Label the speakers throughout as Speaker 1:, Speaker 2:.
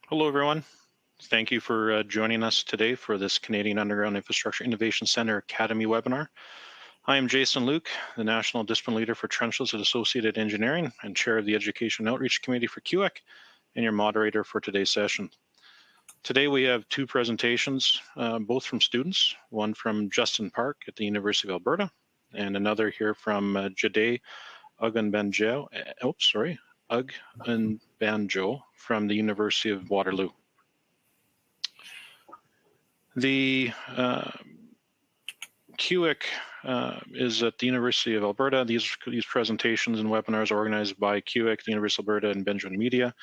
Speaker 1: Hello, everyone. Thank you for joining us today for this Canadian Underground Infrastructure Innovation Centre Academy webinar. I am Jason Luke, the National Discipline Leader for Trenchless at Associated Engineering and Chair of the Education Outreach Committee for CUIIC, and your moderator for today's session. Today we have two presentations, both from students, one from Justin Park at the University of Alberta, and another here from Jade Ugganbanjo, Ugganbanjo from the University of Waterloo. The CUIIC is at the University of Alberta. These presentations and webinars are organized by CUIIC, the University of Alberta, and Benjamin Media.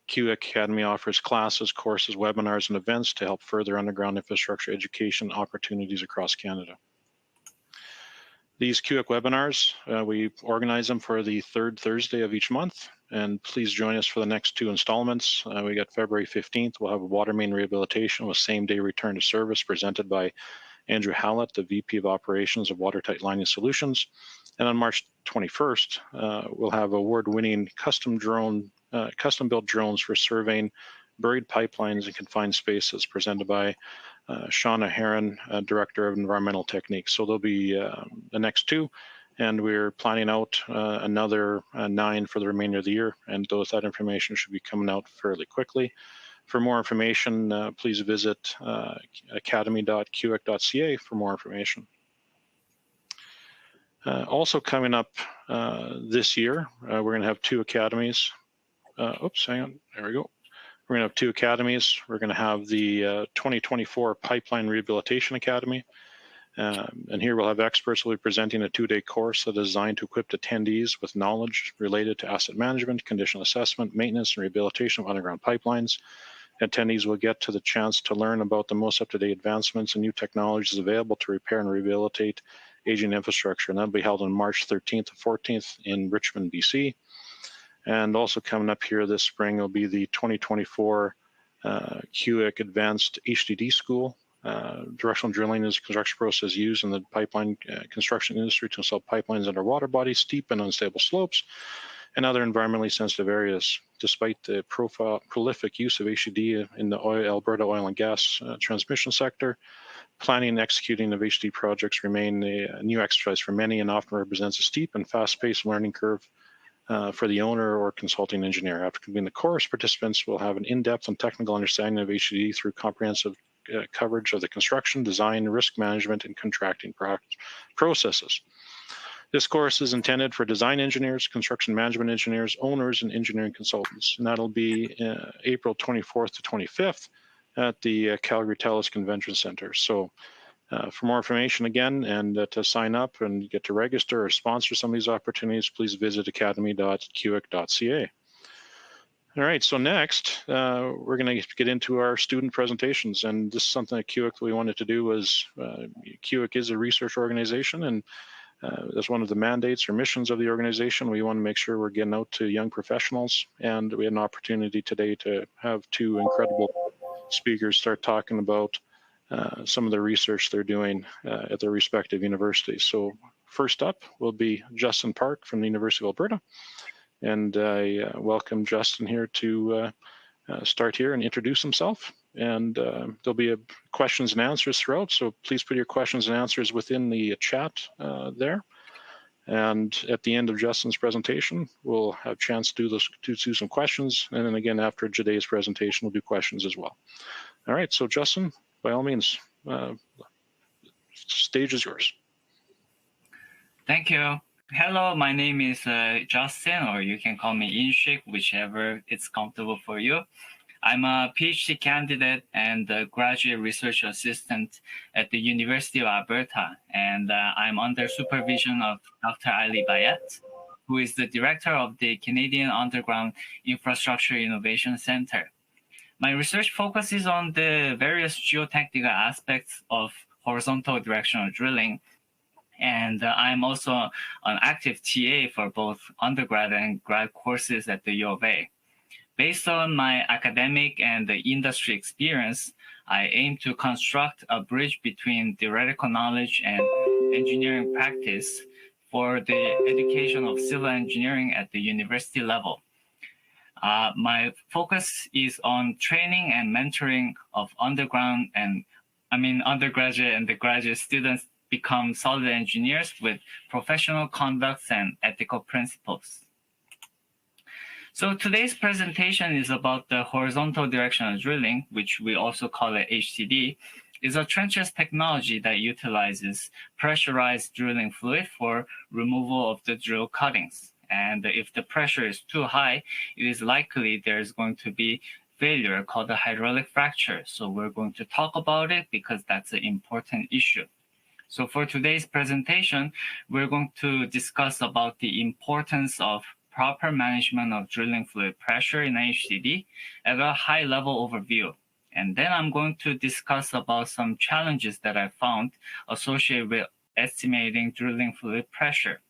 Speaker 1: CUIIC Academy offers classes, courses, webinars, and events to help further underground infrastructure education opportunities across Canada. These CUIIC webinars, we organize them for the third Thursday of each month, and please join us for the next two installments. We got February 15th, we'll have a water main rehabilitation with same-day return to service presented by Andrew Hallett, the VP of Operations of Watertight Lining Solutions. And on March 21st, we'll have award-winning custom-built drones for surveying buried pipelines in confined spaces presented by Shauna Heron, Director of Environmental Techniques. So there'll be the next two, and we're planning out another 9 for the remainder of the year, and that information should be coming out fairly quickly. For more information, please visit academy.cuiic.ca for more information. Also coming up this year, we're going to have two academies. Oops, hang on, there we go. We're going to have two academies. We're going to have the 2024 Pipeline Rehabilitation Academy. And here we'll have experts who will be presenting a 2-day course that is designed to equip attendees with knowledge related to asset management, condition assessment, maintenance, and rehabilitation of underground pipelines. Attendees will get to the chance to learn about the most up-to-date advancements and new technologies available to repair and rehabilitate aging infrastructure. And that'll be held on March 13th to 14th in Richmond, BC. And also coming up here this spring will be the 2024 CUIIC Advanced HDD School. Directional drilling is a construction process used in the pipeline construction industry to install pipelines under water bodies, steep and unstable slopes, and other environmentally sensitive areas. Despite the prolific use of HDD in the Alberta oil and gas transmission sector, planning and executing of HDD projects remain a new exercise for many and often represents a steep and fast-paced learning curve for the owner or consulting engineer. After completing the course, participants will have an in-depth and technical understanding of HDD through comprehensive coverage of the construction, design, risk management, and contracting processes. This course is intended for design engineers, construction management engineers, owners, and engineering consultants. And that'll be April 24th to 25th at the Calgary TELUS Convention Center. So for more information again, and to sign up and get to register or sponsor some of these opportunities, please visit academy.cuiic.ca. All right, so next, we're going to get into our student presentations, and this is something that CUIIC we wanted to do. Was CUIIC is a research organization, and that's one of the mandates or missions of the organization. We want to make sure we're getting out to young professionals, and we had an opportunity today to have two incredible speakers start talking about some of the research they're doing at their respective universities. So first up will be Justin Park from the University of Alberta. And I welcome Justin here to start here and introduce himself. And there'll be questions and answers throughout, so please put your questions and answers within the chat there. And at the end of Justin's presentation, we'll have a chance to do some questions. And then again, after Jade's presentation, we'll do questions as well. All right, so Justin, by all means, stage is yours.
Speaker 2: Thank you. Hello, my name is Justin, or you can call me Inshik, whichever is comfortable for you. I'm a PhD candidate and a graduate research assistant at the University of Alberta, and I'm under supervision of Dr. Ali Bayat, who is the director of the Canadian Underground Infrastructure Innovation Centre. My research focuses on the various geotechnical aspects of horizontal directional drilling, and I'm also an active TA for both undergrad and grad courses at the U of A. Based on my academic and industry experience, I aim to construct a bridge between theoretical knowledge and engineering practice for the education of civil engineering at the university level. My focus is on training and mentoring of undergraduate and the graduate students become solid engineers with professional conducts and ethical principles. So today's presentation is about the horizontal directional drilling, which we also call it HDD, is a trenchless technology that utilizes pressurized drilling fluid for removal of the drill cuttings. And if the pressure is too high, it is likely there's going to be failure called a hydraulic fracture. So we're going to talk about it because that's an important issue. So for today's presentation, we're going to discuss about the importance of proper management of drilling fluid pressure in HDD at a high level overview. And then I'm going to discuss about some challenges that I found associated with estimating drilling fluid pressure.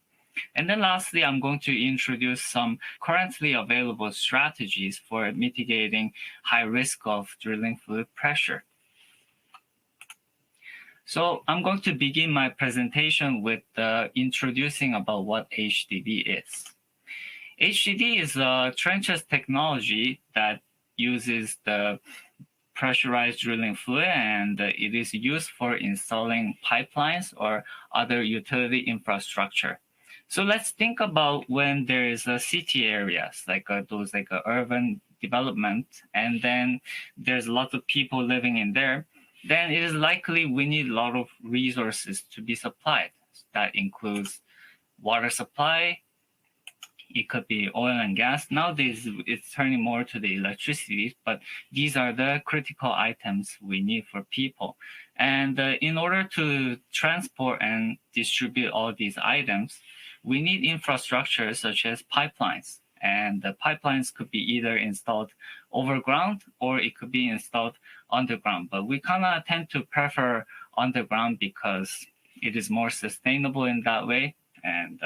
Speaker 2: And then lastly, I'm going to introduce some currently available strategies for mitigating high risk of drilling fluid pressure. So I'm going to begin my presentation with introducing about what HDD is. HDD is a trenchless technology that uses the pressurized drilling fluid, and it is used for installing pipelines or other utility infrastructure. So let's think about when there is a city areas, like those urban development, and then there's lots of people living in there, then it is likely we need a lot of resources to be supplied. That includes water supply. It could be oil and gas. Nowadays, it's turning more to the electricity, but these are the critical items we need for people. And in order to transport and distribute all these items, we need infrastructure such as pipelines. And the pipelines could be either installed overground or it could be installed underground. But we kind of tend to prefer underground because it is more sustainable in that way. And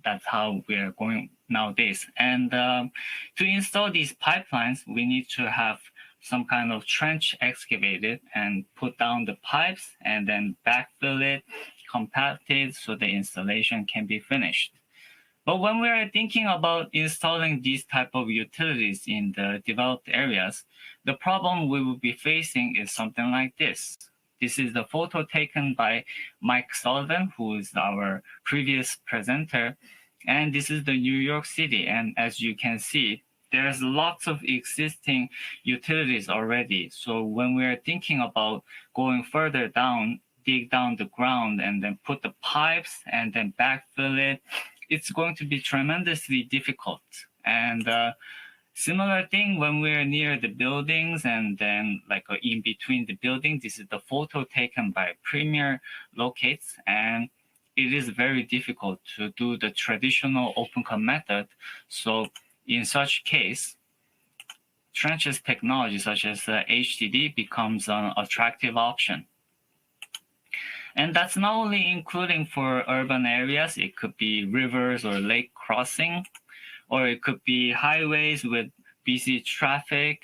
Speaker 2: that's how we are going nowadays. And to install these pipelines, we need to have some kind of trench excavated and put down the pipes and then backfill it, compact it so the installation can be finished. But when we are thinking about installing these type of utilities in the developed areas, the problem we will be facing is something like this. This is the photo taken by Mike Sullivan, who is our previous presenter. And this is the New York City. And as you can see, there's lots of existing utilities already. So when we're thinking about going further down, dig down the ground and then put the pipes and then backfill it, it's going to be tremendously difficult. And similar thing when we're near the buildings and then in between the buildings, this is the photo taken by Premier Locates, and it is very difficult to do the traditional open cut method. So in such case, trenchless technology such as HDD becomes an attractive option. And that's not only including for urban areas, it could be rivers or lake crossing, or it could be highways with busy traffic,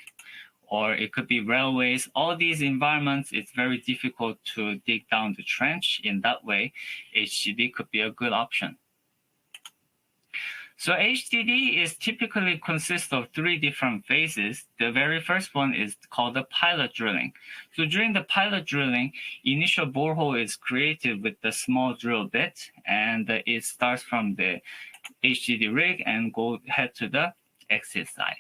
Speaker 2: or it could be railways. All these environments, it's very difficult to dig down the trench. In that way, HDD could be a good option. So HDD is typically consists of 3 different phases. The very first one is called the pilot drilling. So during the pilot drilling, initial borehole is created with the small drill bit, and it starts from the HDD rig and go head to the exit site.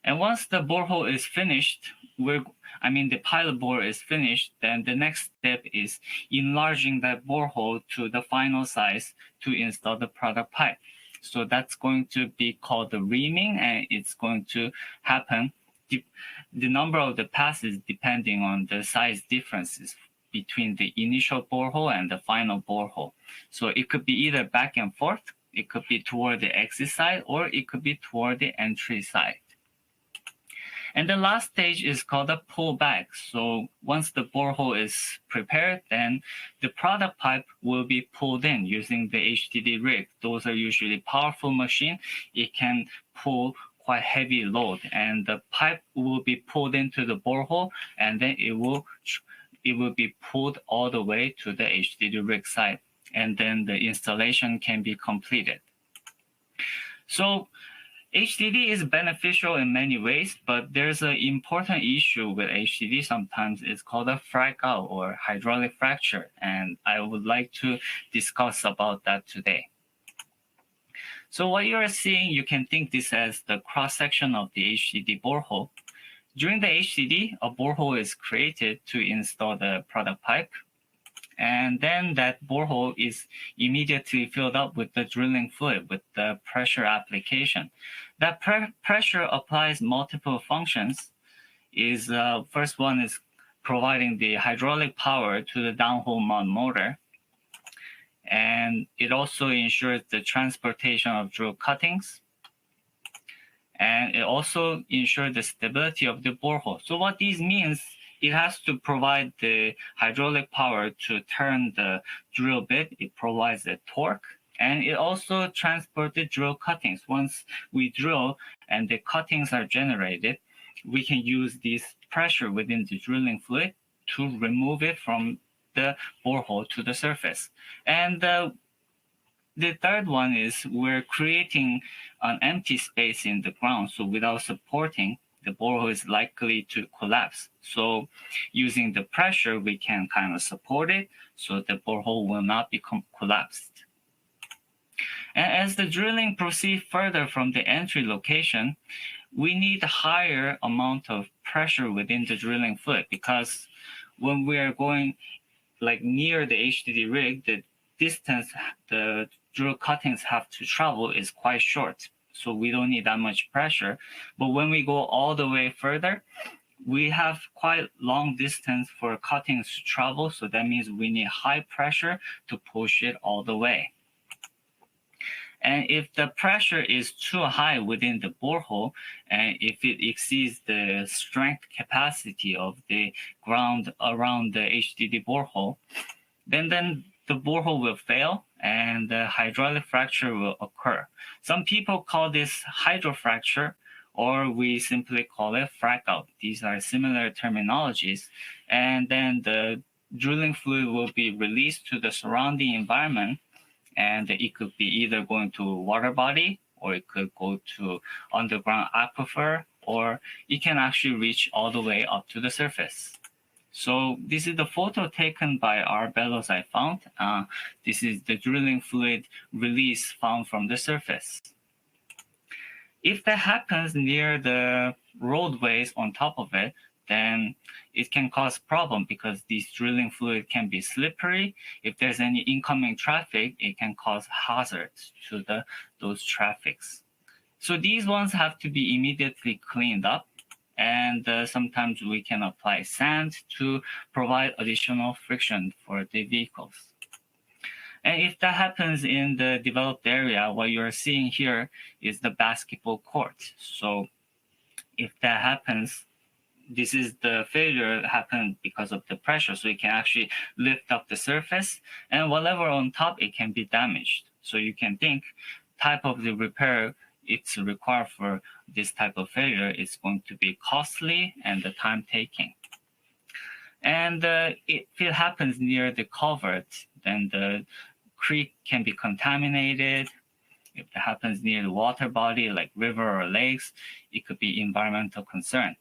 Speaker 2: And once the borehole is finished, the pilot bore is finished, then the next step is enlarging that borehole to the final size to install the product pipe. So that's going to be called the reaming, and it's going to happen. The number of the passes depending on the size differences between the initial borehole and the final borehole. So it could be either back and forth, it could be toward the exit side, or it could be toward the entry side. And the last stage is called a pullback. So once the borehole is prepared, then the product pipe will be pulled in using the HDD rig. Those are usually powerful machines. It can pull quite heavy load, and the pipe will be pulled into the borehole, and then it will be pulled all the way to the HDD rig site, and then the installation can be completed. So HDD is beneficial in many ways, but there's an important issue with HDD sometimes. It's called a Frac-Out or hydraulic fracture, and I would like to discuss about that today. So what you're seeing, you can think this as the cross-section of the HDD borehole. During the HDD, a borehole is created to install the product pipe, and then that borehole is immediately filled up with the drilling fluid with the pressure application. That pressure applies multiple functions. First one is providing the hydraulic power to the downhole mount motor, and it also ensures the transportation of drill cuttings, and it also ensures the stability of the borehole. So what this means, it has to provide the hydraulic power to turn the drill bit. It provides the torque, and it also transports the drill cuttings. Once we drill and the cuttings are generated, we can use this pressure within the drilling fluid to remove it from the borehole to the surface. And the third one is we're creating an empty space in the ground. So without supporting, the borehole is likely to collapse. So using the pressure, we can kind of support it so the borehole will not become collapsed. And as the drilling proceeds further from the entry location, we need a higher amount of pressure within the drilling fluid, because when we are going like near the HDD rig, the distance the drill cuttings have to travel is quite short. So we don't need that much pressure. But when we go all the way further, we have quite long distance for cuttings to travel. So that means we need high pressure to push it all the way. And if the pressure is too high within the borehole, and if it exceeds the strength capacity of the ground around the HDD borehole, then the borehole will fail and the hydraulic fracture will occur. Some people call this hydrofracture, or we simply call it Frac-Out. These are similar terminologies. And then the drilling fluid will be released to the surrounding environment, and it could be either going to a water body, or it could go to underground aquifer, or it can actually reach all the way up to the surface. So this is the photo taken by our bellows I found. This is the drilling fluid release found from the surface. If that happens near the roadways on top of it, then it can cause problem, because this drilling fluid can be slippery. If there's any incoming traffic, it can cause hazards to those traffics. So these ones have to be immediately cleaned up. And sometimes we can apply sand to provide additional friction for the vehicles. And if that happens in the developed area, what you're seeing here is the basketball court. So if that happens, this is the failure that happened because of the pressure. So it can actually lift up the surface, and whatever on top, it can be damaged. So you can think type of the repair it's required for this type of failure is going to be costly and the time taking. And if it happens near the culvert, then the creek can be contaminated. If it happens near the water body like river or lakes, it could be environmental concern.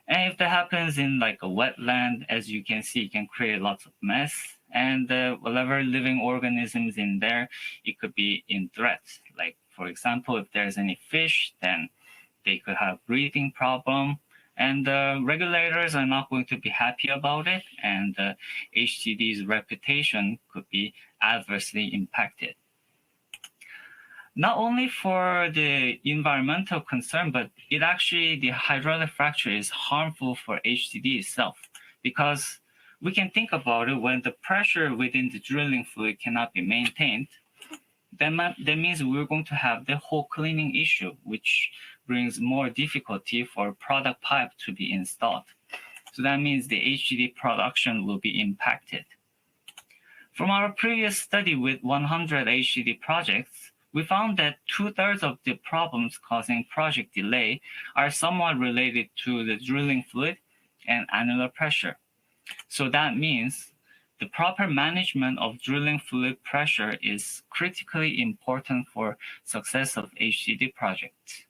Speaker 2: And if that happens in like a wetland, as you can see, it can create lots of mess. And whatever living organisms in there, it could be in threat. Like, for example, if there's any fish, then they could have breathing problem. And the regulators are not going to be happy about it. And HDD's reputation could be adversely impacted. Not only for the environmental concern, but the hydraulic fracture is harmful for HDD itself, because we can think about it, when the pressure within the drilling fluid cannot be maintained, that means we're going to have the hole cleaning issue, which brings more difficulty for product pipe to be installed. So that means the HDD production will be impacted. From our previous study with 100 HDD projects, we found that 2/3 of the problems causing project delay are somewhat related to the drilling fluid and annular pressure. So that means the proper management of drilling fluid pressure is critically important for success of HCD projects.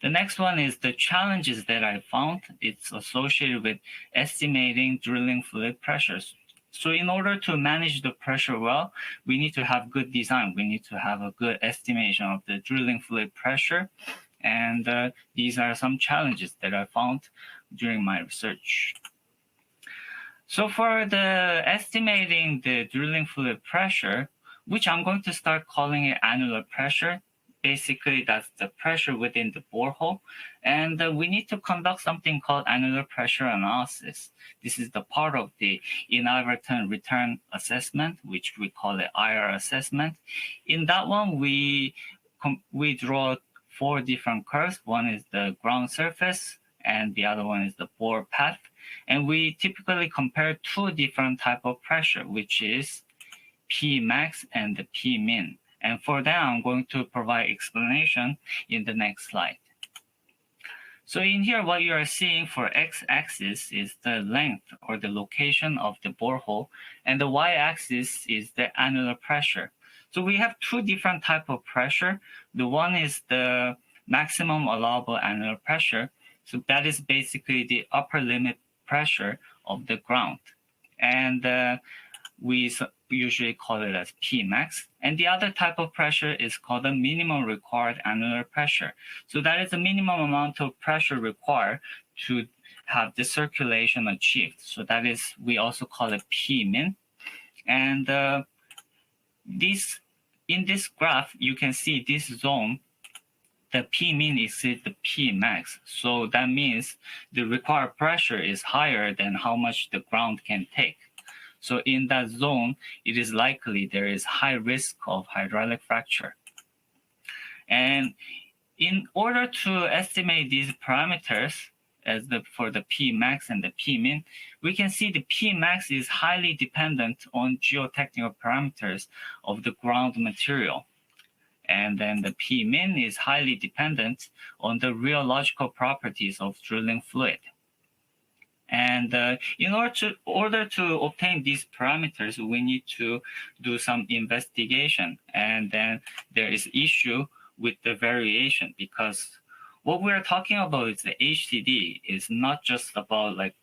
Speaker 2: The next one is the challenges that I found. It's associated with estimating drilling fluid pressures. So in order to manage the pressure well, we need to have good design. We need to have a good estimation of the drilling fluid pressure. And these are some challenges that I found during my research. So for the estimating the drilling fluid pressure, which I'm going to start calling it annular pressure. Basically, that's the pressure within the borehole. And we need to conduct something called annular pressure analysis. This is the part of the inadvertent return assessment, which we call it IR assessment. In that one, we draw 4 different curves. One is the ground surface, and the other one is the bore path. And we typically compare 2 different types of pressure, which is P max and the P min. And for that, I'm going to provide explanation in the next slide. So in here, what you are seeing for x-axis is the length or the location of the borehole, and the y-axis is the annular pressure. So we have 2 different types of pressure. The one is the maximum allowable annular pressure. So that is basically the upper limit pressure of the ground. And we usually call it as P max. And the other type of pressure is called the minimum required annular pressure. So that is the minimum amount of pressure required to have the circulation achieved. So that is, we also call it P min. And in this graph, you can see this zone, the P min exceeds the P max. So that means the required pressure is higher than how much the ground can take. So in that zone, it is likely there is high risk of hydraulic fracture. And in order to estimate these parameters for the P max and the P min, we can see the P max is highly dependent on geotechnical parameters of the ground material. And then the P min is highly dependent on the rheological properties of drilling fluid. And in order to obtain these parameters, we need to do some investigation. And then there is issue with the variation, because what we're talking about is the HCD is not just about like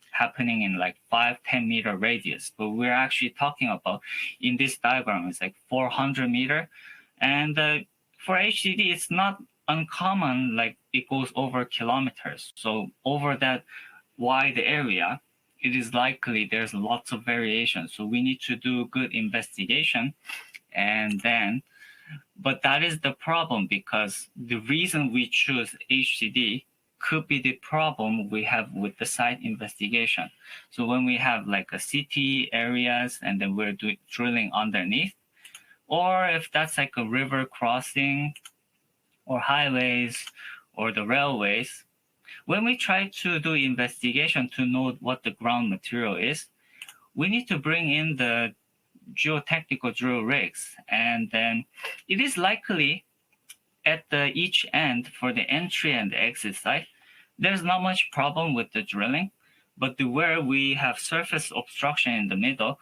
Speaker 2: happening in like 5-10 meter radius, but we're actually talking about, in this diagram, it's like 400 meter. And for HCD, it's not uncommon, like it goes over kilometers. So over that wide area, it is likely there's lots of variation. So we need to do good investigation. And then, but that is the problem, because the reason we choose HCD could be the problem we have with the site investigation. So when we have like a city areas and then we're drilling underneath, or if that's like a river crossing or highways or the railways, when we try to do investigation to know what the ground material is, we need to bring in the geotechnical drill rigs. And then it is likely at each end for the entry and the exit site, there's not much problem with the drilling, but where we have surface obstruction in the middle,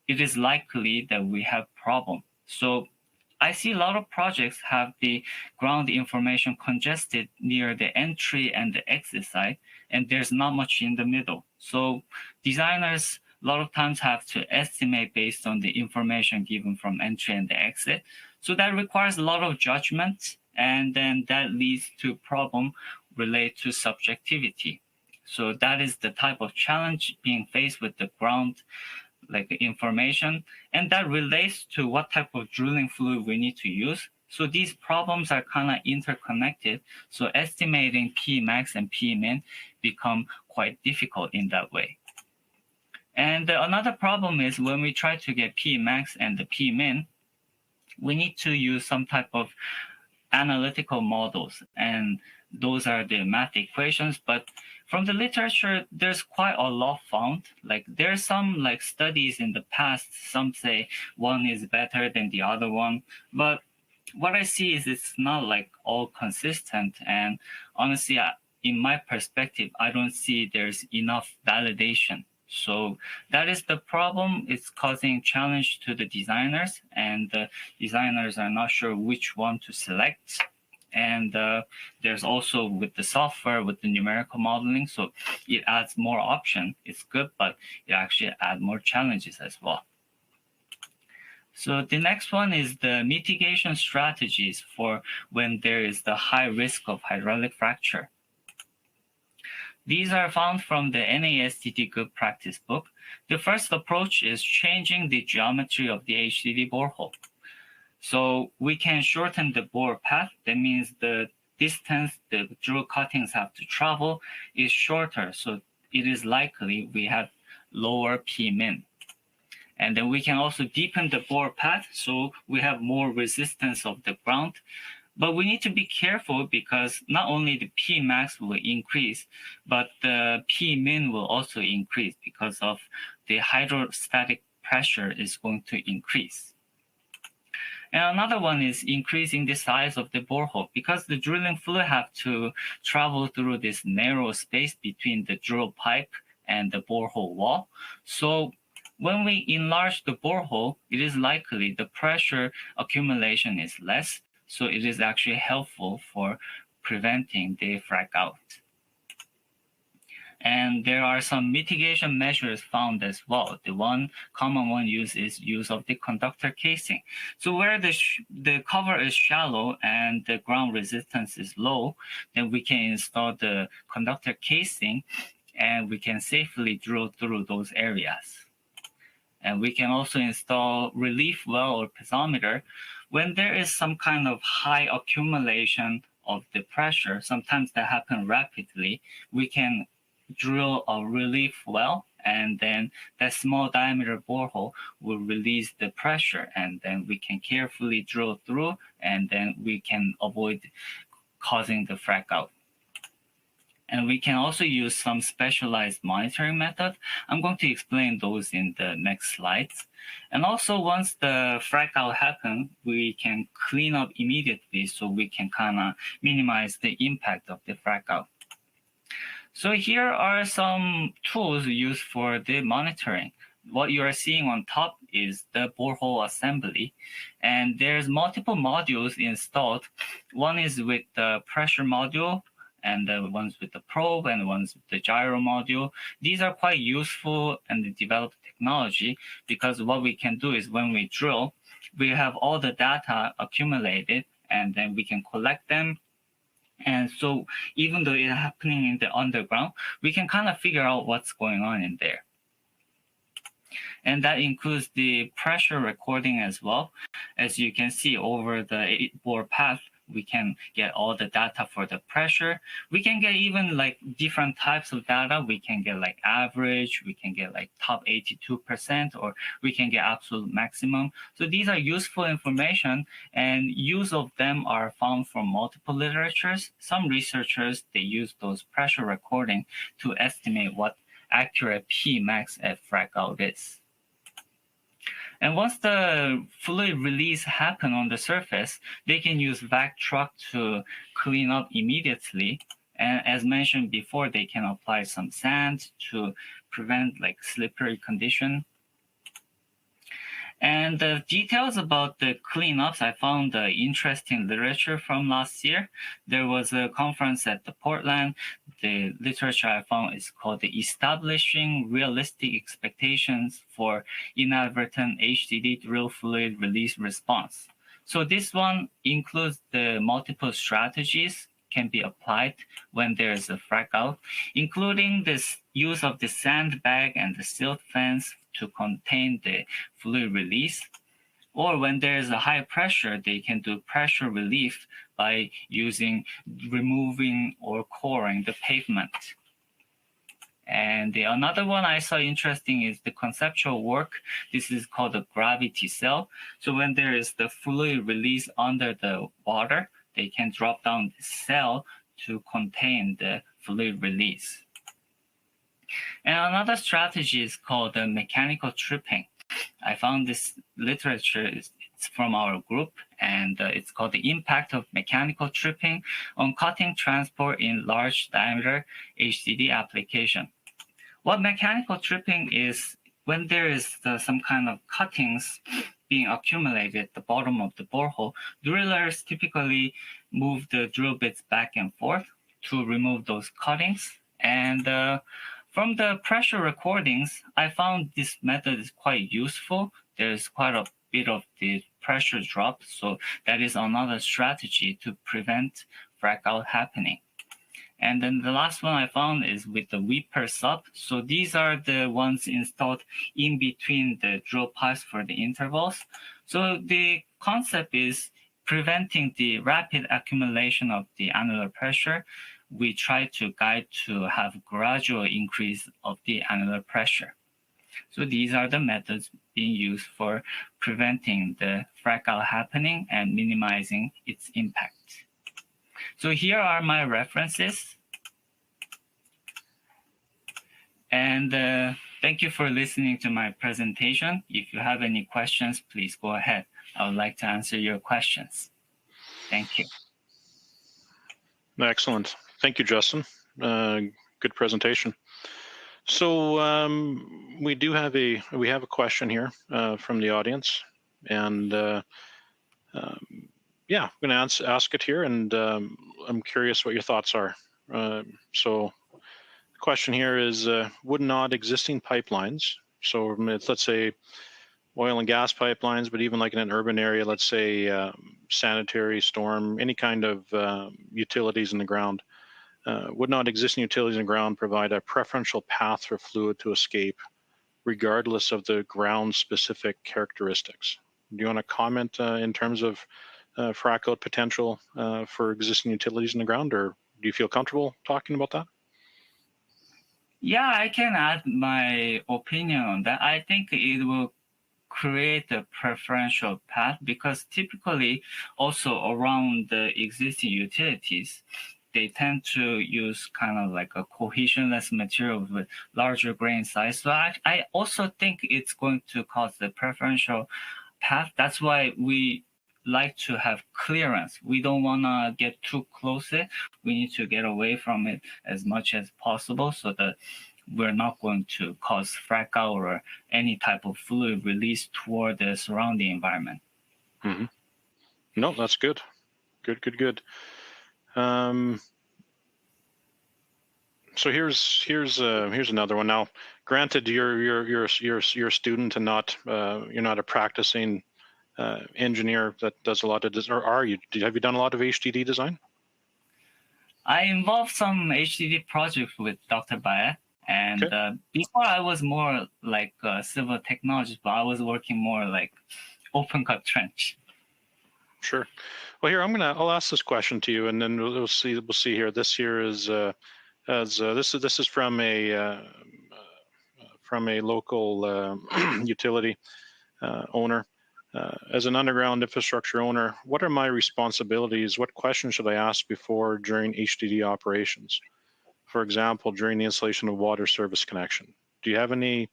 Speaker 2: it is likely that we have problem. So I see a lot of projects have the ground information congested near the entry and the exit site, and there's not much in the middle. So designers a lot of times have to estimate based on the information given from entry and the exit. So that requires a lot of judgment, and then that leads to problem related to subjectivity. So that is the type of challenge being faced with the ground like information, and that relates to what type of drilling fluid we need to use. So these problems are kind of interconnected. So estimating P max and P min become quite difficult in that way. And another problem is when we try to get P max and the P min, we need to use some type of analytical models, and those are the math equations. But from the literature, there's quite a lot found. Like there's some like studies in the past, some say one is better than the other one. But what I see is it's not like all consistent. And honestly, in my perspective, I don't see there's enough validation So that is the problem. It's causing challenge to the designers, and the designers are not sure which one to select. And there's also with the software, with the numerical modeling, so it adds more option. It's good, but it actually adds more challenges as well. So the next one is the mitigation strategies for when there is the high risk of hydraulic fracture. These are found from the NASTD Good Practice book. The first approach is changing the geometry of the HDD borehole. So we can shorten the bore path. That means the distance the drill cuttings have to travel is shorter. So it is likely we have lower P-min. And then we can also deepen the bore path, so we have more resistance of the ground. But we need to be careful because not only the P-max will increase, but the P-min will also increase because of the hydrostatic pressure is going to increase. And another one is increasing the size of the borehole because the drilling fluid have to travel through this narrow space between the drill pipe and the borehole wall. So when we enlarge the borehole, it is likely the pressure accumulation is less. So it is actually helpful for preventing the frac-out. And there are some mitigation measures found as well. The one common one used is use of the conductor casing. So where the cover is shallow and the ground resistance is low, then we can install the conductor casing and we can safely drill through those areas. And we can also install relief well or piezometer. When there is some kind of high accumulation of the pressure, sometimes that happens rapidly, we can drill a relief well, and then that small diameter borehole will release the pressure, and then we can carefully drill through, and then we can avoid causing the frac-out. And we can also use some specialized monitoring method. I'm going to explain those in the next slides. And also once the frac-out happens, we can clean up immediately so we can kind of minimize the impact of the frac-out. So here are some tools used for the monitoring. What you are seeing on top is the borehole assembly, and there's multiple modules installed. One is with the pressure module, and the ones with the probe, and the ones with the gyro module. These are quite useful and developed technology because what we can do is when we drill, we have all the data accumulated, and then we can collect them. And so even though it's happening in the underground, we can kind of figure out what's going on in there. And that includes the pressure recording as well. As you can see over the 8-bore path, we can get all the data for the pressure. We can get even like different types of data. We can get like average, we can get like top 82%, or we can get absolute maximum. So these are useful information, and use of them are found from multiple literatures. Some researchers, they use those pressure recording to estimate what accurate P-max at frac-out is. And once the fluid release happens on the surface, they can use vac truck to clean up immediately. And as mentioned before, they can apply some sand to prevent like slippery condition. And the details about the cleanups, I found the interesting literature from last year. There was a conference at the Portland. The literature I found is called the Establishing Realistic Expectations for Inadvertent HDD Drill Fluid Release Response. So this one includes the multiple strategies can be applied when there's a frac-out, including this use of the sandbag and the silt fence to contain the fluid release. Or when there's a high pressure, they can do pressure relief by removing or coring the pavement. And another one I saw interesting is the conceptual work. This is called the gravity cell. So when there is the fluid release under the water, they can drop down the cell to contain the fluid release. And another strategy is called the mechanical tripping. I found this literature, it's from our group, and it's called the impact of mechanical tripping on cutting transport in large diameter HDD application. What mechanical tripping is when there is some kind of cuttings being accumulated at the bottom of the borehole, drillers typically move the drill bits back and forth to remove those cuttings. And from the pressure recordings, I found this method is quite useful. There's quite a bit of the pressure drop, so that is another strategy to prevent frac-out happening. And then the last one I found is with the Weeper sub. So these are the ones installed in between the drill pipes for the intervals. So the concept is preventing the rapid accumulation of the annular pressure. We try to guide to have gradual increase of the annular pressure. So these are the methods being used for preventing the frac-out happening and minimizing its impact. So here are my references. And thank you for listening to my presentation. If you have any questions, please go ahead. I would like to answer your questions. Thank you.
Speaker 1: Excellent. Thank you, Justin. Good presentation. So we have a question here from the audience, and yeah, I'm going to ask it here, and I'm curious what your thoughts are. So the question here is, would not existing pipelines, so let's say oil and gas pipelines, but even like in an urban area, let's say sanitary, storm, any kind of utilities in the ground, would not existing utilities in the ground provide a preferential path for fluid to escape, regardless of the ground-specific characteristics? Do you want to comment in terms of frac-out potential for existing utilities in the ground, or do you feel comfortable talking about that?
Speaker 2: Yeah, I can add my opinion on that. I think it will create a preferential path because typically also around the existing utilities, they tend to use kind of like a cohesionless material with larger grain size. So I also think it's going to cause the preferential path. That's why we like to have clearance. We don't want to get too close to it. We need to get away from it as much as possible so that we're not going to cause frac-out or any type of fluid release toward the surrounding environment.
Speaker 1: Mm-hmm. No, that's good. Good. So here's another one. Now, granted, you're a student and not you're not a practicing engineer that does a lot of or are you? Have you done a lot of HDD design?
Speaker 2: I involved some HDD projects with Dr. Bayat, and okay. Before I was more like civil technologist, but I was working more like open cut trench.
Speaker 1: Sure. Well, here I'll ask this question to you, and then we'll see here. This here is this is from a local utility owner. As an underground infrastructure owner, what are my responsibilities? What questions should I ask before during HDD operations? For example, during the installation of water service connection. Do you have any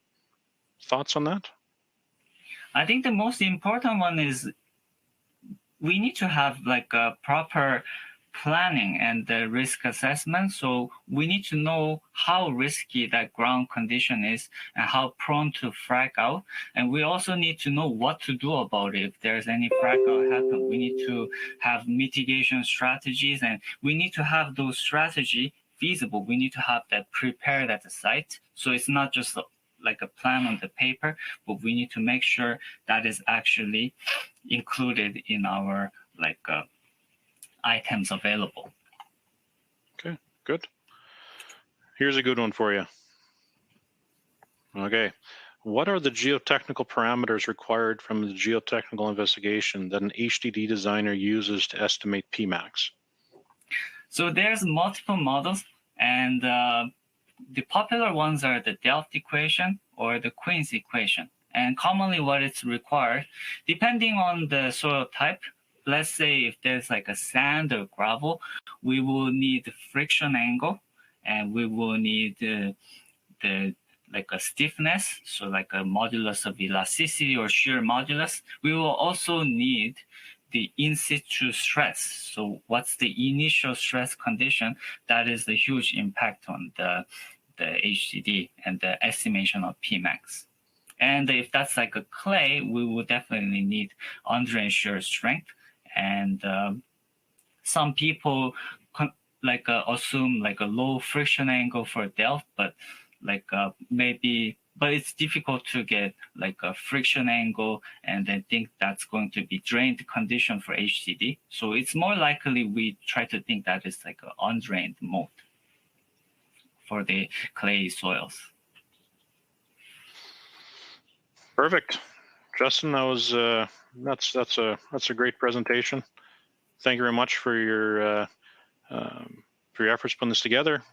Speaker 1: thoughts on that?
Speaker 2: I think the most important one is we need to have like a proper planning and the risk assessment. So we need to know how risky that ground condition is and how prone to frac out. And we also need to know what to do about it. If there's any frac out happen, we need to have mitigation strategies, and we need to have those strategies feasible. We need to have that prepared at the site. So it's not just like a plan on the paper, but we need to make sure that is actually included in our like items available.
Speaker 1: Okay, good. Here's a good one for you. Okay, what are the geotechnical parameters required from the geotechnical investigation that an HDD designer uses to estimate Pmax?
Speaker 2: So there's multiple models, and the popular ones are the Delft equation or the CUIIC equation. And commonly what it's required, depending on the soil type, let's say if there's like a sand or gravel, we will need the friction angle, and we will need the like a stiffness, so like a modulus of elasticity or shear modulus. We will also need the in situ stress. So what's the initial stress condition? That is the huge impact on the the HCD and the estimation of Pmax. And if that's like a clay, we will definitely need undrained shear strength. And some people assume like a low friction angle for delft, but but it's difficult to get like a friction angle and then think that's going to be drained condition for HCD. So it's more likely we try to think that it's like an undrained mode for the clay soils.
Speaker 1: Perfect, Justin. That was that's a great presentation. Thank you very much for your efforts putting this together.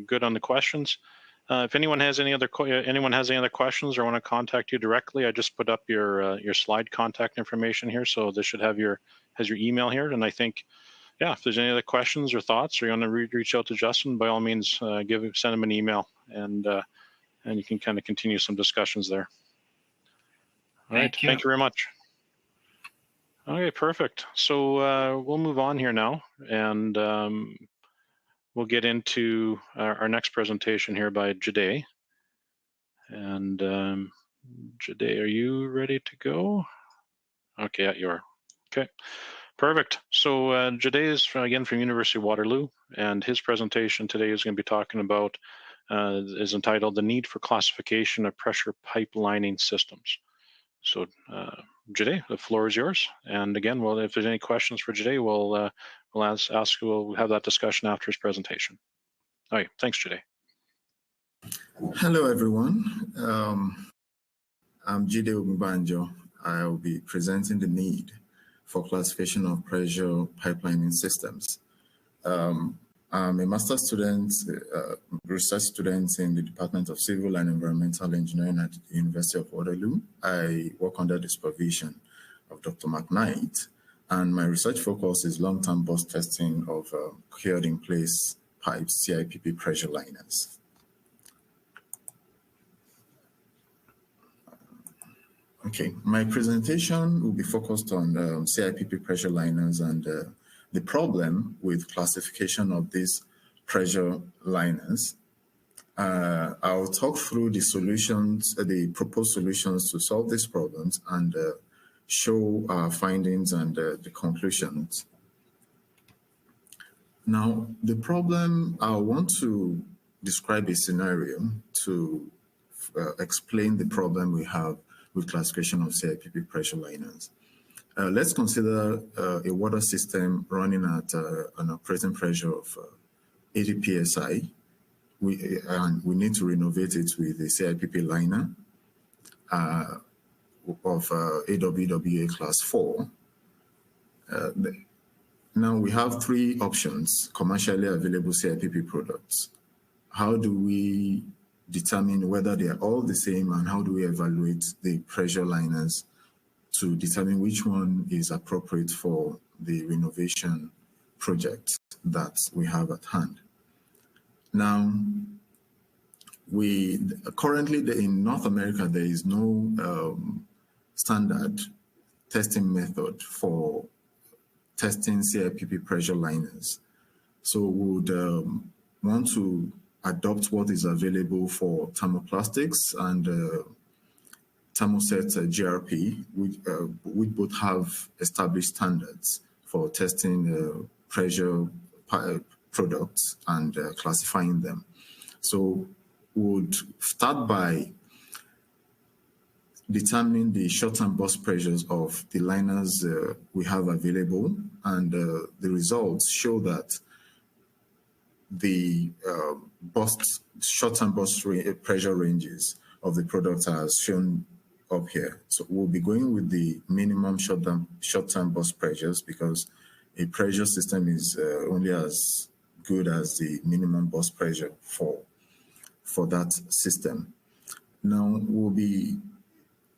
Speaker 1: Good on the questions. If anyone has any other questions or want to contact you directly, I just put up your slide contact information here, so this should have your email here. And I think, yeah, if there's any other questions or thoughts, or you want to reach out to Justin, by all means, send him an email, and you can kind of continue some discussions there. All right, thank you very much. Okay, perfect. So we'll move on here now, and we'll get into our next presentation here by Jade. And Jade, are you ready to go? Okay, yeah, you are. Okay, perfect. So Jade is, again, from University of Waterloo, and his presentation today is going to be talking about, is entitled The Need for Classification of Pressure Pipe Lining Systems. So Jade, the floor is yours. And again, well, if there's any questions for Jade, we'll have that discussion after his presentation. All right, thanks, Jade.
Speaker 3: Hello, everyone. I'm Jide Ogunbanjo. I will be presenting the need for classification of pressure pipelining systems. I'm a master's student, research student in the Department of Civil and Environmental Engineering at the University of Waterloo. I work under the supervision of Dr. McKnight, and my research focus is long-term bus testing of cured-in-place pipes, CIPP pressure liners. Okay, my presentation will be focused on CIPP pressure liners and the problem with classification of these pressure liners. I'll talk through the solutions, the proposed solutions to solve these problems, and show our findings and the conclusions. Now, the problem, I want to describe a scenario to explain the problem we have with classification of CIPP pressure liners. Let's consider a water system running at an operating pressure of 80 psi. And we need to renovate it with a CIPP liner of AWWA class 4. Now we have three options, commercially available CIPP products. How do we determine whether they are all the same, and how do we evaluate the pressure liners to determine which one is appropriate for the renovation project that we have at hand? Now, currently in North America, there is no standard testing method for testing CIPP pressure liners. So we would want to adopt what is available for thermoplastics and thermoset GRP, which both have established standards for testing pressure products and classifying them. So we would start by determining the short-term burst pressures of the liners we have available, and the results show that the short-term burst pressure ranges of the products are shown up here. So we'll be going with the minimum short-term burst pressures, because a pressure system is only as good as the minimum burst pressure for that system. Now we'll be,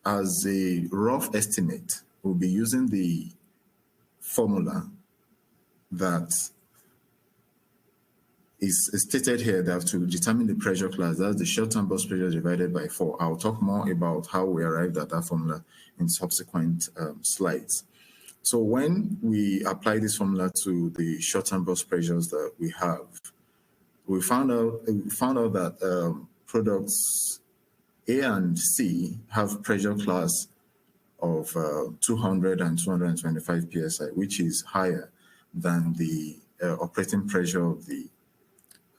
Speaker 3: as a rough estimate, we'll be using the formula that is stated here, that to determine the pressure class, that's the short-term burst pressure divided by 4. I'll talk more about how we arrived at that formula in subsequent slides. So when we apply this formula to the short-term burst pressures that we have, we found out that products A and C have pressure class of 200 and 225 psi, which is higher than the operating pressure of the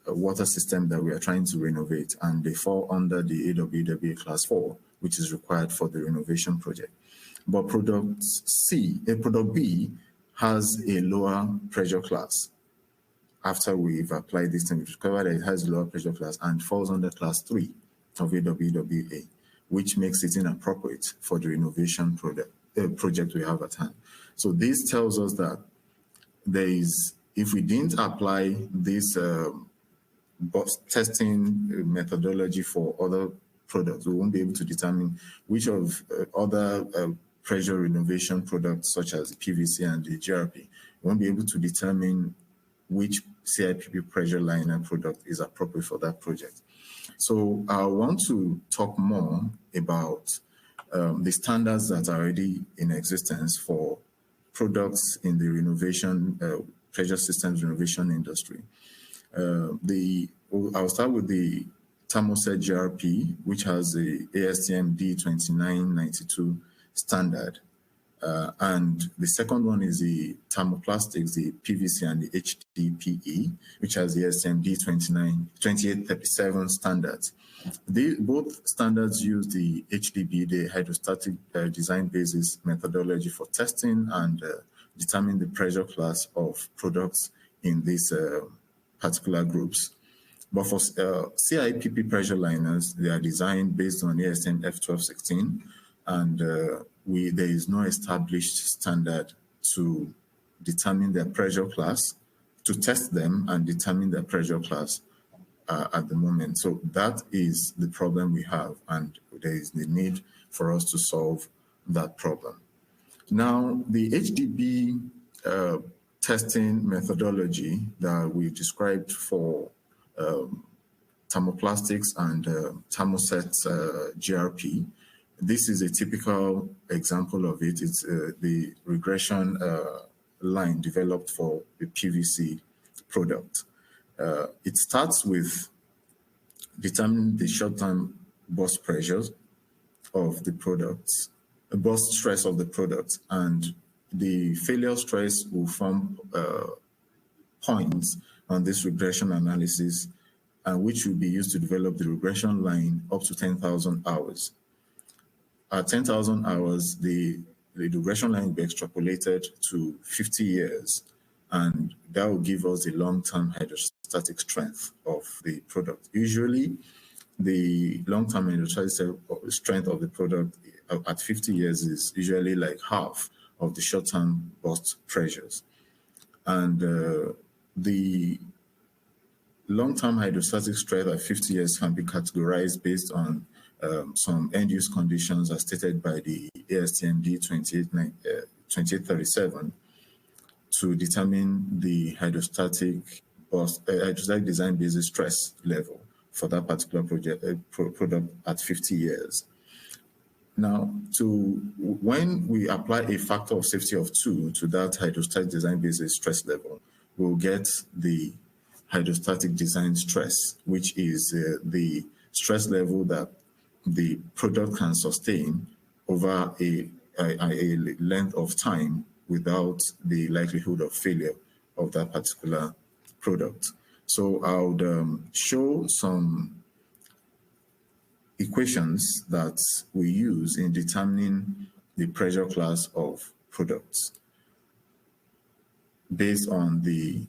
Speaker 3: water system that we are trying to renovate, and they fall under the AWWA class 4, which is required for the renovation project. But product B has a lower pressure class. After we've applied this thing, we discovered that it has a lower pressure class and falls under class 3 of AWWA, which makes it inappropriate for the renovation project we have at hand. So this tells us that if we didn't apply this testing methodology for other products, we won't be able to determine which of other pressure renovation products, such as PVC and the GRP, we won't be able to determine which CIPP pressure liner product is appropriate for that project. So I want to talk more about the standards that are already in existence for products in the renovation, pressure systems renovation industry. I'll start with the thermoset GRP, which has the ASTM D2992 standard. And the second one is the thermoplastics, the PVC and the HDPE, which has the ASTM D2837 standards. Both standards use the HDB, the hydrostatic design basis methodology for testing and determine the pressure class of products in these particular groups. But for CIPP pressure liners, they are designed based on ASTM F1216, and there is no established standard to determine their pressure class, to test them and determine their pressure class at the moment. So that is the problem we have, and there is the need for us to solve that problem. Now, the HDB testing methodology that we described for thermoplastics and thermoset GRP, this is a typical example of it. It's the regression line developed for the PVC product. It starts with determining the short-term burst pressures of the products, burst stress of the product, and the failure stress will form points on this regression analysis, which will be used to develop the regression line up to 10,000 hours. At 10,000 hours, the regression line will be extrapolated to 50 years, and that will give us the long-term hydrostatic strength of the product. Usually, the long-term hydrostatic strength of the product at 50 years is usually like half of the short-term burst pressures. And the long-term hydrostatic strength at 50 years can be categorized based on some end-use conditions as stated by the ASTM D2837 to determine the hydrostatic design basis stress level for that particular product at 50 years. Now, when we apply a factor of safety of 2 to that hydrostatic design basis stress level, we'll get the hydrostatic design stress, which is the stress level that the product can sustain over a length of time without the likelihood of failure of that particular product. So I would show some equations that we use in determining the pressure class of products based on the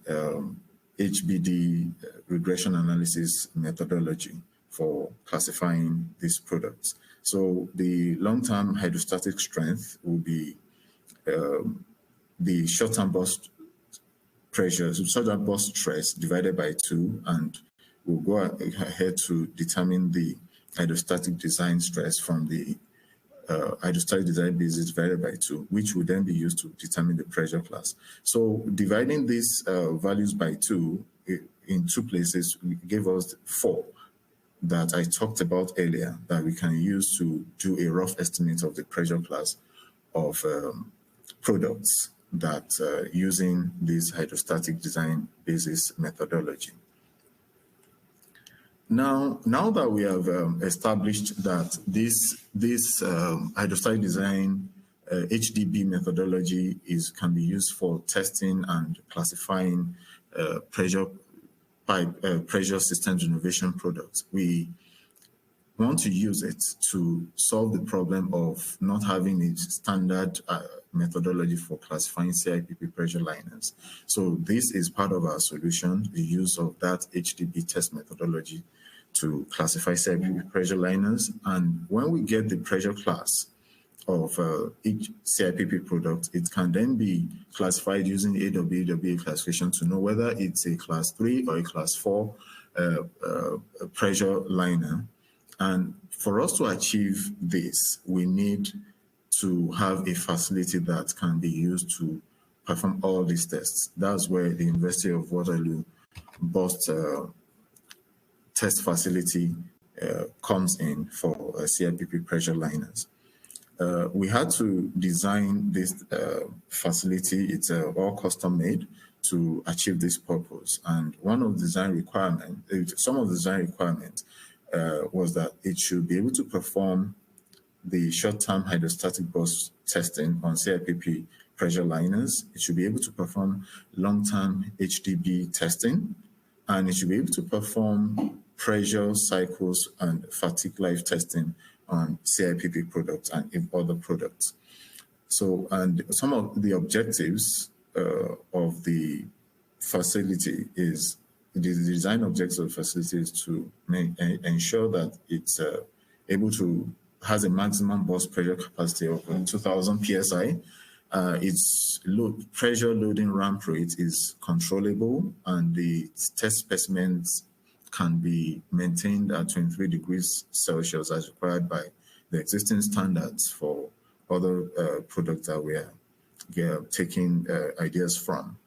Speaker 3: HBD regression analysis methodology for classifying these products. So the long-term hydrostatic strength will be the short-term burst pressure, so short-term burst stress divided by 2, and we'll go ahead to determine the hydrostatic design stress from the hydrostatic design basis divided by 2, which will then be used to determine the pressure class. So dividing these values by 2 in 2 places gave us 4 that I talked about earlier that we can use to do a rough estimate of the pressure class of products that using this hydrostatic design basis methodology. Now that we have established that this hydrostatic design HDB methodology can be used for testing and classifying pressure systems innovation products, we want to use it to solve the problem of not having a standard methodology for classifying CIPP pressure liners. So this is part of our solution, the use of that HDB test methodology to classify CIPP pressure liners. And when we get the pressure class of each CIPP product, it can then be classified using AWA classification to know whether it's a class 3 or a class 4 pressure liner. And for us to achieve this, we need to have a facility that can be used to perform all these tests. That's where the University of Waterloo BOST test facility comes in for CIPP pressure liners. We had to design this facility. It's all custom made to achieve this purpose. And one of the design requirements, some of the design requirements was that it should be able to perform the short-term hydrostatic burst testing on CIPP pressure liners. It should be able to perform long-term HDB testing, and it should be able to perform pressure cycles and fatigue life testing on CIPP products and other products. So, and some of the objectives of the facility is, the design objectives of the facility is to ensure that it's has a maximum burst pressure capacity of 2000 psi. Its pressure loading ramp rate is controllable, and the test specimens can be maintained at 23 degrees Celsius as required by the existing standards for other products that we are taking ideas from.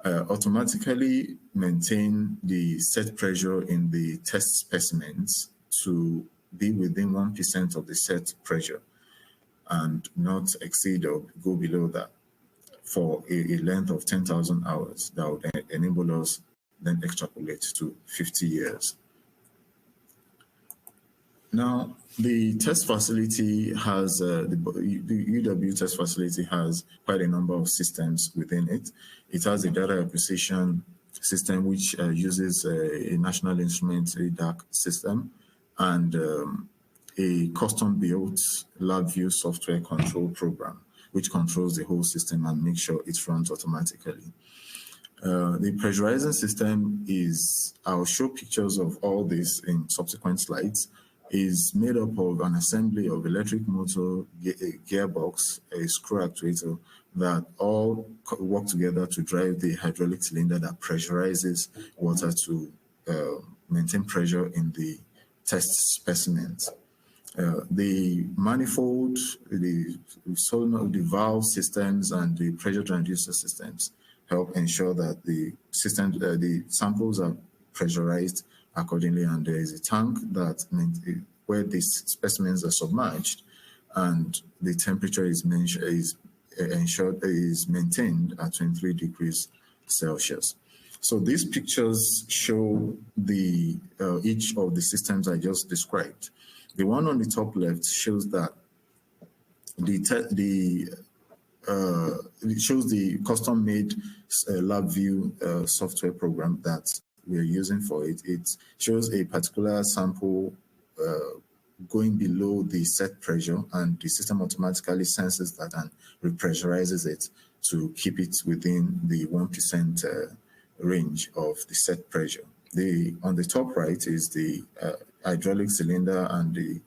Speaker 3: Automatically maintain the set pressure in the test specimens to be within 1% of the set pressure and not exceed or go below that for a length of 10,000 hours. That would enable us then extrapolate to 50 years. Now, the test facility has, the UW test facility has quite a number of systems within it. It has a data acquisition system which uses a National Instrument DAC system and a custom-built LabVIEW software control program, which controls the whole system and makes sure it runs automatically. The pressurizing system is, I'll show pictures of all this in subsequent slides, is made up of an assembly of electric motor, a gearbox, a screw actuator that all work together to drive the hydraulic cylinder that pressurizes water to maintain pressure in the test specimens. The manifold, the solenoid, the valve systems, and the pressure transducer systems help ensure that the samples are pressurized accordingly, and there is a tank that where these specimens are submerged, and the temperature is maintained at 23 degrees Celsius. So these pictures show the each of the systems I just described. The one on the top left shows that it shows the custom-made LabVIEW software program that we are using for it. It shows a particular sample going below the set pressure, and the system automatically senses that and repressurizes it to keep it within the 1% range of the set pressure. On the top right is the hydraulic cylinder and the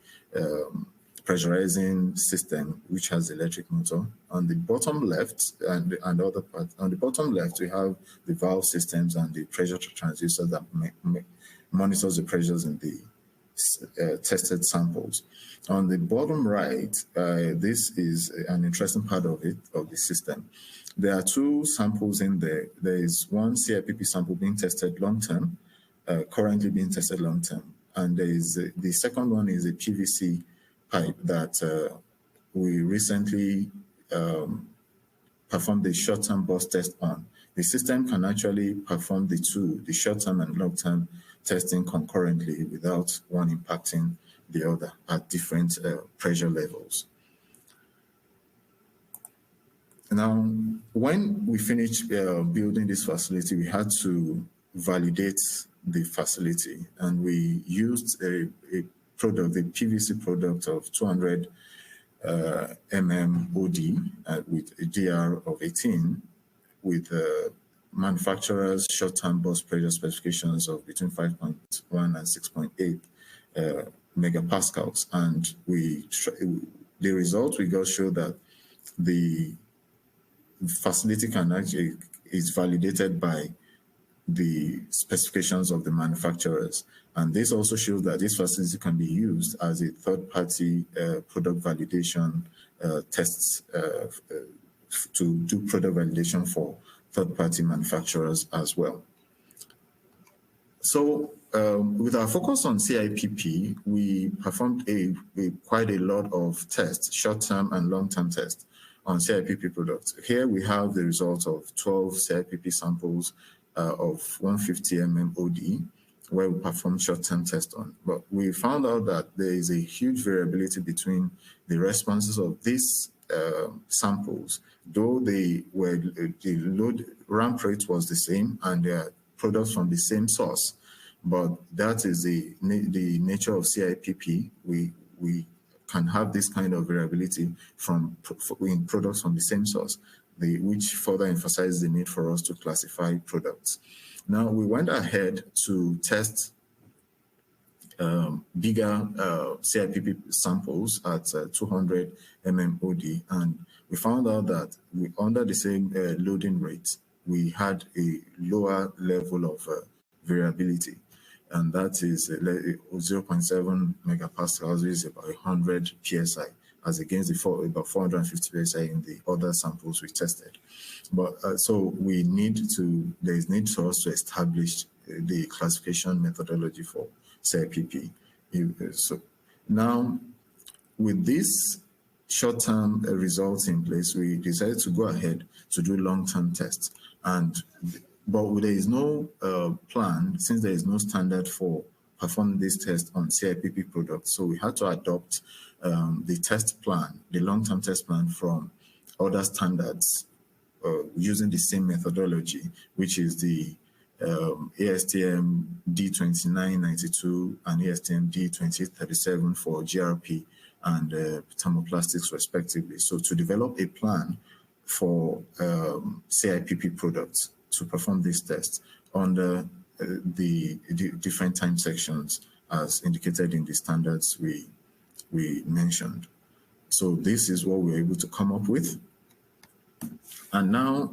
Speaker 3: pressurizing system, which has the electric motor. On the bottom left and the other part, on the bottom left, we have the valve systems and the pressure transducer that monitors the pressures in the tested samples. On the bottom right, this is an interesting part of the system. There are two samples in there. There is one CIPP sample being tested long-term, currently being tested long-term. And there is the second one is a PVC pipe that we recently performed the short-term burst test on. The system can actually perform the short-term and long-term testing concurrently without one impacting the other at different pressure levels. Now, when we finished building this facility, we had to validate the facility, and we used a product, a PVC product of 200 mm OD with a DR of 18, with manufacturer's short-term burst pressure specifications of between 5.1 and 6.8 megapascals. And the results we got showed that the facility can actually is validated by the specifications of the manufacturers. And this also shows that this facility can be used as a third-party product validation tests to do product validation for third-party manufacturers as well. So with our focus on CIPP, we performed quite a lot of tests, short-term and long-term tests on CIPP products. Here we have the results of 12 CIPP samples of 150 mm OD, where we performed short-term tests on. But we found out that there is a huge variability between the responses of these samples, though the load ramp rate was the same and they are products from the same source. But that is the nature of CIPP. We can have this kind of variability in products from the same source, which further emphasizes the need for us to classify products. Now, we went ahead to test bigger CIPP samples at 200 mm OD, and we found out that under the same loading rate, we had a lower level of variability, and that is 0.7 megapascals, which is about 100 psi, as against the about 450 psi in the other samples we tested. But so there is need for us to establish the classification methodology for CIPP. So now, with this short-term results in place, we decided to go ahead to do long-term tests. But there is no plan, since there is no standard for performing this test on CIPP products. So we had to adopt the test plan, the long-term test plan from other standards using the same methodology, which is the ASTM D2992 and ASTM D2037 for GRP and thermoplastics respectively. So to develop a plan for CIPP products to perform these tests under the different time sections as indicated in the standards we mentioned. So this is what we were able to come up with. And now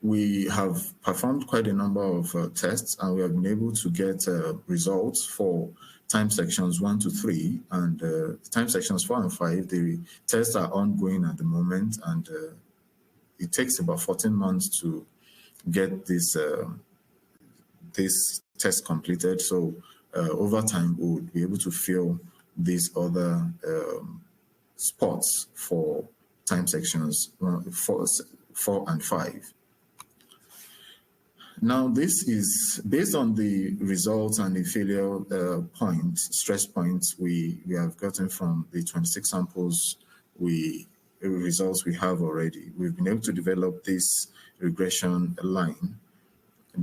Speaker 3: we have performed quite a number of tests, and we have been able to get results for time sections 1 to 3, and time sections 4 and 5. The tests are ongoing at the moment, and it takes about 14 months to get this test completed. So over time, we would be able to fill these other spots for time sections 4 and 5. Now, this is based on the results and the failure stress points we have gotten from the 26 samples results we have already. We've been able to develop this regression line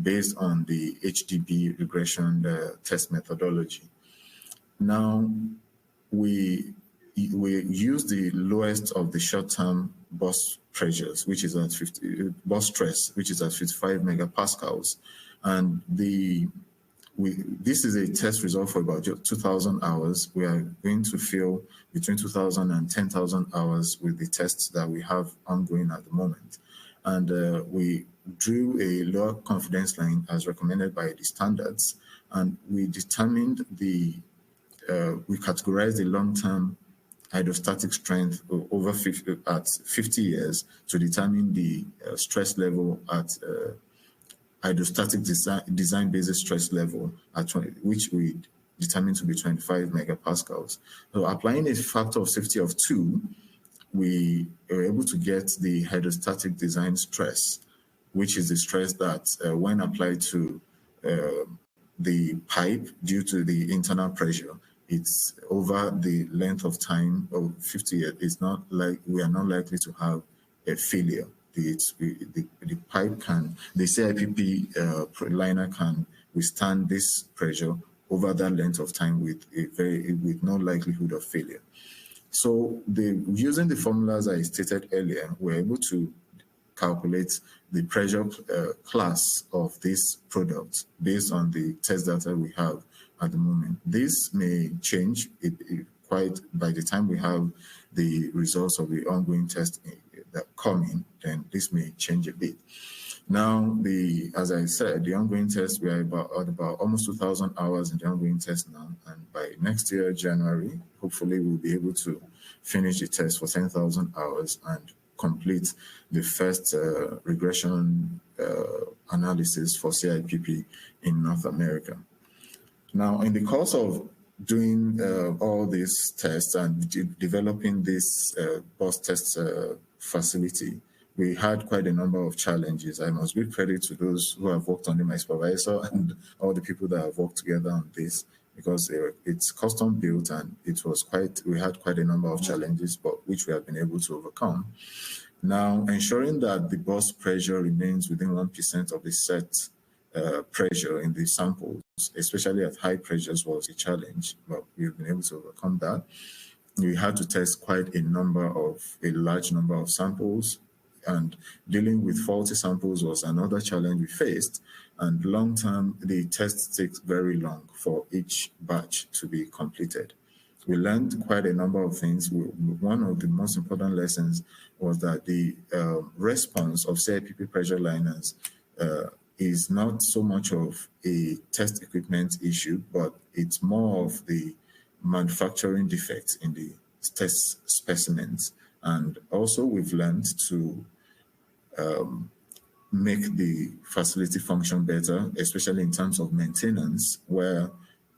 Speaker 3: based on the HDB regression test methodology. Now, we use the lowest of the short-term burst pressures, which is at 50 burst stress, which is at 55 megapascals, and this is a test result for about 2,000 hours. We are going to fill between 2,000 and 10,000 hours with the tests that we have ongoing at the moment, and we drew a lower confidence line as recommended by the standards, and we determined we categorized the long-term hydrostatic strength over 50 years to determine the stress level at hydrostatic design basis stress level at which we determined to be 25 megapascals. So applying a factor of safety of 2, we were able to get the hydrostatic design stress, which is the stress that when applied to the pipe, due to the internal pressure, it's over the length of time of 50 years. It's not like we are not likely to have a failure. The pipe can, the CIPP liner can withstand this pressure over that length of time with no likelihood of failure. So using the formulas I stated earlier, we're able to calculate the pressure class of this product based on the test data we have at the moment. This may change quite by the time we have the results of the ongoing test that come in, then this may change a bit. Now, as I said, the ongoing test, we are about almost 2,000 hours in the ongoing test now, and by next year, January, hopefully we'll be able to finish the test for 10,000 hours and complete the first regression analysis for CIPP in North America. Now, in the course of doing all these tests and developing this bus test facility, we had quite a number of challenges. I must give credit to those who have worked under my supervisor and all the people that have worked together on this, because it's custom built and we had quite a number of challenges, but which we have been able to overcome. Now, ensuring that the bus pressure remains within 1% of the set pressure in the samples, especially at high pressures, was a challenge, but we've been able to overcome that. We had to test quite a large number of samples, and dealing with faulty samples was another challenge we faced. And long term, the test takes very long for each batch to be completed. We learned quite a number of things. One of the most important lessons was that the response of CIPP pressure liners is not so much of a test equipment issue, but it's more of the manufacturing defects in the test specimens. And also we've learned to make the facility function better, especially in terms of maintenance, where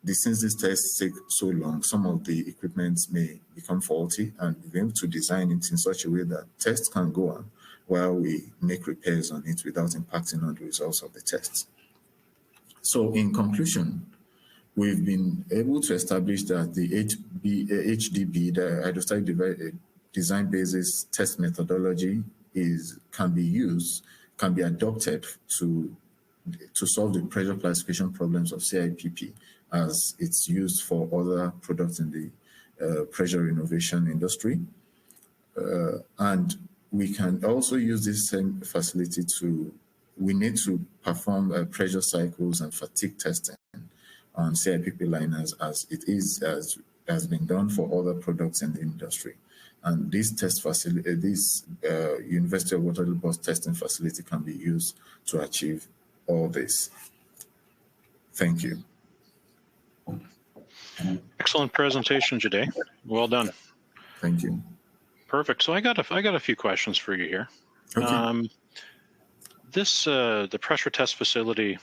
Speaker 3: since these tests take so long, some of the equipment may become faulty, and we're able to design it in such a way that tests can go on while we make repairs on it without impacting on the results of the tests. So in conclusion, we've been able to establish that the HDB, the hydrostatic design basis test methodology, can be adopted to solve the pressure classification problems of CIPP, as it's used for other products in the pressure innovation industry. And we can also use this same facility we need to perform pressure cycles and fatigue testing on CIPP liners as has been done for other products in the industry. And this test facility, this University of Waterloo bus testing facility, can be used to achieve all this. Thank you.
Speaker 1: Excellent presentation, Jide. Well done.
Speaker 3: Thank you.
Speaker 1: Perfect. So I got a few questions for you here.
Speaker 3: Okay.
Speaker 1: The pressure test facility,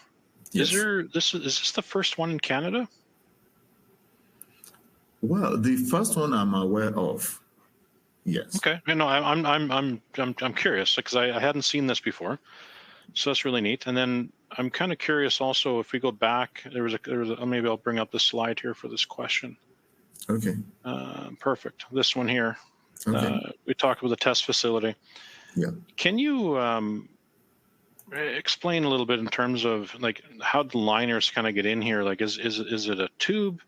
Speaker 3: yes.
Speaker 1: is this the first one in Canada?
Speaker 3: Well, the first one I'm aware of. Yes.
Speaker 1: Okay. No, I'm curious because I hadn't seen this before, so that's really neat. And then I'm kind of curious also, if we go back, there was a maybe I'll bring up the slide here for this question.
Speaker 3: Okay.
Speaker 1: Perfect. This one here.
Speaker 3: Okay.
Speaker 1: We talked about the test facility.
Speaker 3: Yeah.
Speaker 1: Can you explain a little bit in terms of like how the liners kind of get in here? Like, is it a tube?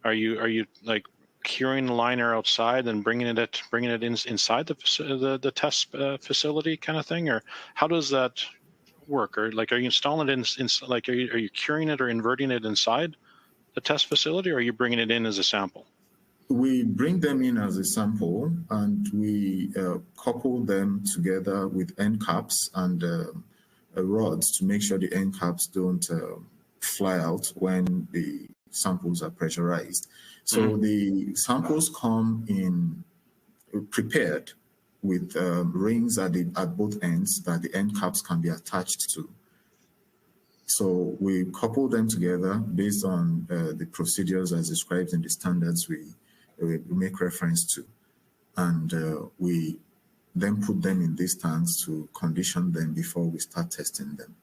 Speaker 1: Are you like curing the liner outside and bringing it inside the test facility kind of thing, or how does that work? Or like, are you installing it in like, are you curing it or inverting it inside the test facility, or are you bringing it in as a sample?
Speaker 3: We bring them in as a sample, and we couple them together with end caps and rods to make sure the end caps don't fly out when the samples are pressurized. So the samples come in prepared with rings at both ends that the end caps can be attached to. So we couple them together based on the procedures as described in the standards we make reference to. And we then put them in these tanks to condition them before we start testing them.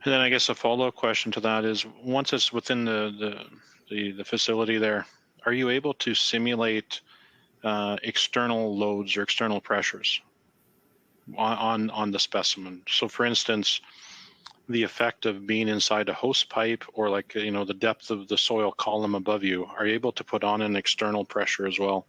Speaker 1: And then I guess a follow-up question to that is, once it's within the facility there, are you able to simulate external loads or external pressures on the specimen? So for instance, the effect of being inside a host pipe, or like, you know, the depth of the soil column above you, are you able to put on an external pressure as well?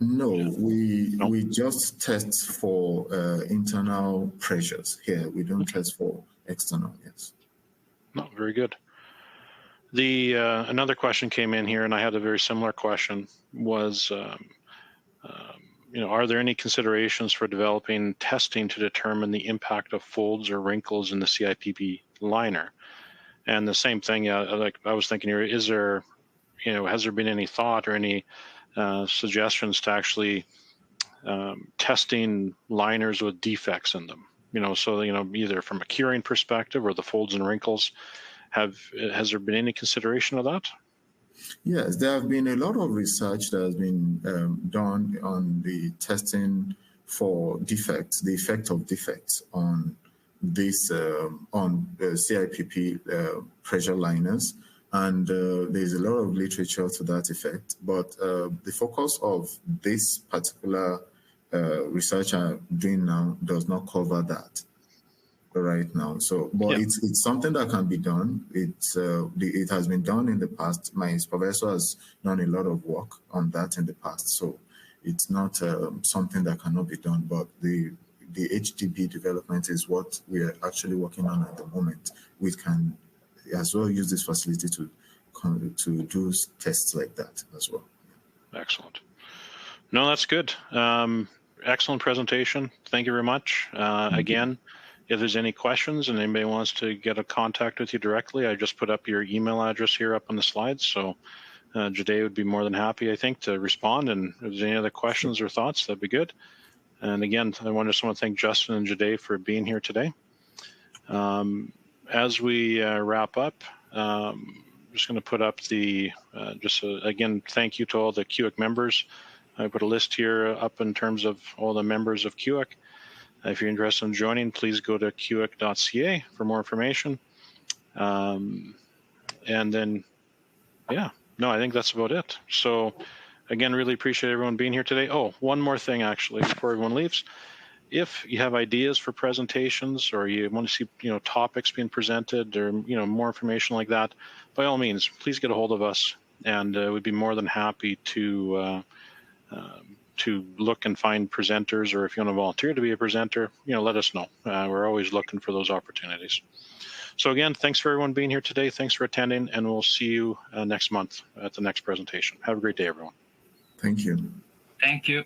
Speaker 3: No,
Speaker 1: Yeah.
Speaker 3: we just test for internal pressures here. We don't test for external. Yes.
Speaker 1: No, very good. The another question came in here, and I had a very similar question. Was you know, are there any considerations for developing testing to determine the impact of folds or wrinkles in the CIPP liner? And the same thing, like I was thinking here, is there, you know, has there been any thought or any suggestions to actually testing liners with defects in them? You know, so, you know, either from a curing perspective or the folds and wrinkles, has there been any consideration of that?
Speaker 3: Yes, there have been a lot of research that has been done on the testing for defects, the effect of defects on this on CIPP pressure liners, and there's a lot of literature to that effect. But the focus of this particular research I'm doing now does not cover that right now. So, but yeah, it's something that can be done. It has been done in the past. My supervisor has done a lot of work on that in the past. So it's not something that cannot be done. But the HDB development is what we are actually working on at the moment. We can as well use this facility to do tests like that as well.
Speaker 1: Excellent. No, that's good. Excellent presentation. Thank you very much. Again, if there's any questions and anybody wants to get in contact with you directly, I just put up your email address here up on the slides. So Jade would be more than happy, I think, to respond. And if there's any other questions or thoughts, that'd be good. And again, I just want to thank Justin and Jade for being here today. As we wrap up, I'm just going to put up the, again, thank you to all the CUIIC members. I put a list here up in terms of all the members of CUIIC. If you're interested in joining, please go to cuiic.ca for more information. And then, yeah, no, I think that's about it. So again, really appreciate everyone being here today. Oh, one more thing, actually, before everyone leaves. If you have ideas for presentations, or you want to see, you know, topics being presented, or, you know, more information like that, by all means, please get a hold of us, and we'd be more than happy to look and find presenters, or if you want to volunteer to be a presenter, you know, let us know. We're always looking for those opportunities. So again, thanks for everyone being here today. Thanks for attending, and we'll see you next month at the next presentation. Have a great day, everyone.
Speaker 3: Thank you.
Speaker 2: Thank you.